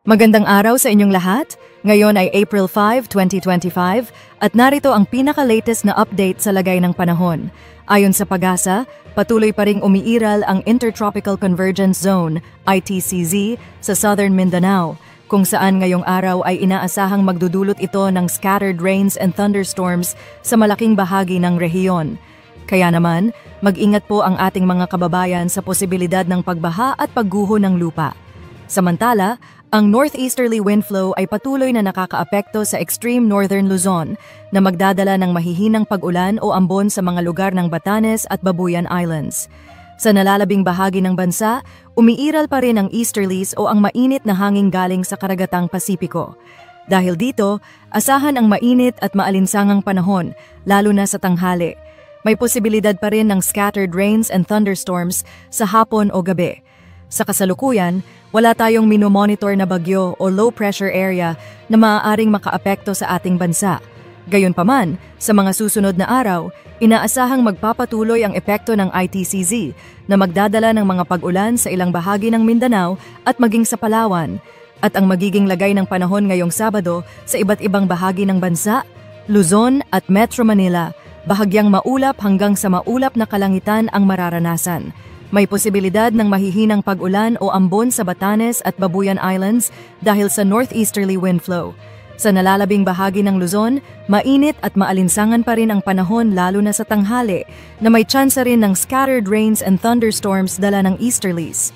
Magandang araw sa inyong lahat. Ngayon ay April 5, 2025 at narito ang pinaka-latest na update sa lagay ng panahon. Ayon sa PAGASA, patuloy pa ring umiiral ang Intertropical Convergence Zone, ITCZ, sa Southern Mindanao, kung saan ngayong araw ay inaasahang magdudulot ito ng scattered rains and thunderstorms sa malaking bahagi ng rehiyon. Kaya naman, mag-ingat po ang ating mga kababayan sa posibilidad ng pagbaha at pagguho ng lupa. Samantala, ang northeasterly wind flow ay patuloy na nakakaapekto sa extreme northern Luzon na magdadala ng mahihinang pag-ulan o ambon sa mga lugar ng Batanes at Babuyan Islands. Sa nalalabing bahagi ng bansa, umiiral pa rin ang easterlies o ang mainit na hangin galing sa karagatang Pasipiko. Dahil dito, asahan ang mainit at maalinsangang panahon, lalo na sa tanghali. May posibilidad pa rin ng scattered rains and thunderstorms sa hapon o gabi. Sa kasalukuyan, wala tayong minomonitor na bagyo o low pressure area na maaaring makaapekto sa ating bansa. Gayunpaman, sa mga susunod na araw, inaasahang magpapatuloy ang epekto ng ITCZ na magdadala ng mga pag-ulan sa ilang bahagi ng Mindanao at maging sa Palawan. At ang magiging lagay ng panahon ngayong Sabado sa iba't ibang bahagi ng bansa, Luzon at Metro Manila, bahagyang maulap hanggang sa maulap na kalangitan ang mararanasan. May posibilidad ng mahihinang pag-ulan o ambon sa Batanes at Babuyan Islands dahil sa northeasterly wind flow. Sa nalalabing bahagi ng Luzon, mainit at maalinsangan pa rin ang panahon lalo na sa tanghali na may tsansa rin ng scattered rains and thunderstorms dala ng easterlies.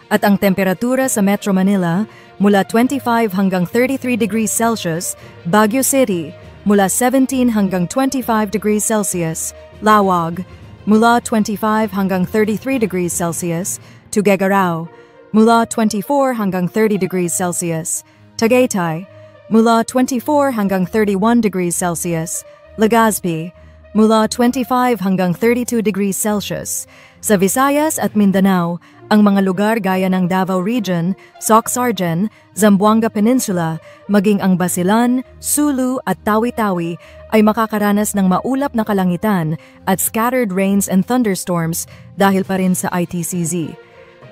At ang temperatura sa Metro Manila mula 25 hanggang 33 degrees Celsius, Baguio City mula 17 hanggang 25 degrees Celsius, Lawag mula 25 hanggang 33 degrees Celsius, Tuguegarao mula 24 hanggang 30 degrees Celsius, Tagaytay mula 24 hanggang 31 degrees Celsius, Legazpi mula 25 hanggang 32 degrees Celsius. Sa Visayas at Mindanao, ang mga lugar gaya ng Davao Region, Soc-Sargen, Zamboanga Peninsula, maging ang Basilan, Sulu at Tawi-Tawi ay makakaranas ng maulap na kalangitan at scattered rains and thunderstorms dahil pa rin sa ITCZ.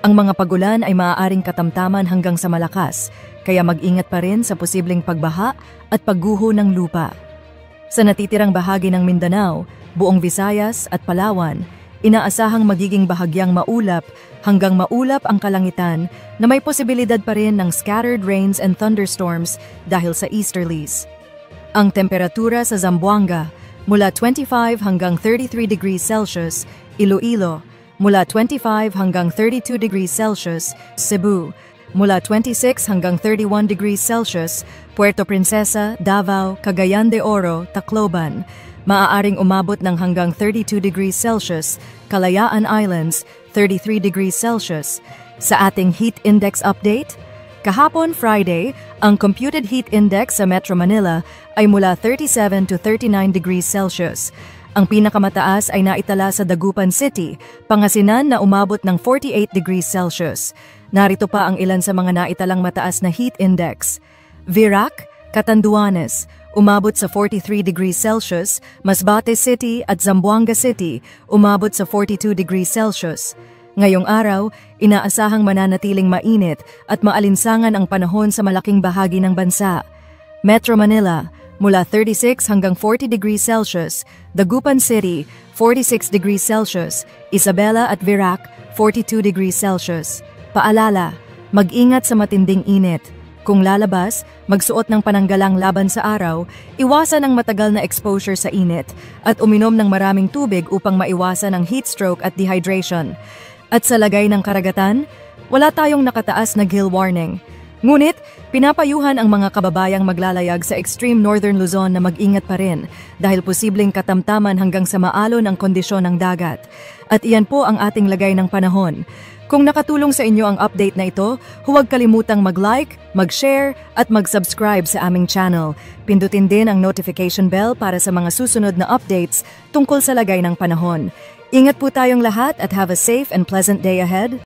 Ang mga pag-ulan ay maaaring katamtaman hanggang sa malakas, kaya mag-ingat pa rin sa posibleng pagbaha at pagguho ng lupa. Sa natitirang bahagi ng Mindanao, buong Visayas at Palawan, inaasahang magiging bahagyang maulap hanggang maulap ang kalangitan na may posibilidad pa rin ng scattered rains and thunderstorms dahil sa easterlies. Ang temperatura sa Zamboanga mula 25 hanggang 33 degrees Celsius, Iloilo mula 25 hanggang 32 degrees Celsius, Cebu mula 26 hanggang 31 degrees Celsius, Puerto Princesa, Davao, Cagayan de Oro, Tacloban. Maaaring umabot ng hanggang 32 degrees Celsius, Kalayaan Islands, 33 degrees Celsius. Sa ating heat index update, kahapon Friday, ang computed heat index sa Metro Manila ay mula 37 to 39 degrees Celsius. Ang pinakamataas ay naitala sa Dagupan City, Pangasinan na umabot ng 48 degrees Celsius. Narito pa ang ilan sa mga naitalang mataas na heat index. Virac, Catanduanes, umabot sa 43 degrees Celsius, Masbate City at Zamboanga City, umabot sa 42 degrees Celsius. Ngayong araw, inaasahang mananatiling mainit at maalinsangan ang panahon sa malaking bahagi ng bansa. Metro Manila, mula 36 hanggang 40 degrees Celsius, Dagupan City, 46 degrees Celsius, Isabela at Virac, 42 degrees Celsius. Paalala, mag-ingat sa matinding init. Kung lalabas, magsuot ng pananggalang laban sa araw, iwasan ang matagal na exposure sa init, at uminom ng maraming tubig upang maiwasan ang heat stroke at dehydration. At sa lagay ng karagatan, wala tayong nakataas na gill warning. Ngunit, pinapayuhan ang mga kababayang maglalayag sa extreme northern Luzon na mag-ingat pa rin dahil posibleng katamtaman hanggang sa maalon ang kondisyon ng dagat. At iyan po ang ating lagay ng panahon. Kung nakatulong sa inyo ang update na ito, huwag kalimutang mag-like, mag-share at mag-subscribe sa aming channel. Pindutin din ang notification bell para sa mga susunod na updates tungkol sa lagay ng panahon. Ingat po tayong lahat at have a safe and pleasant day ahead.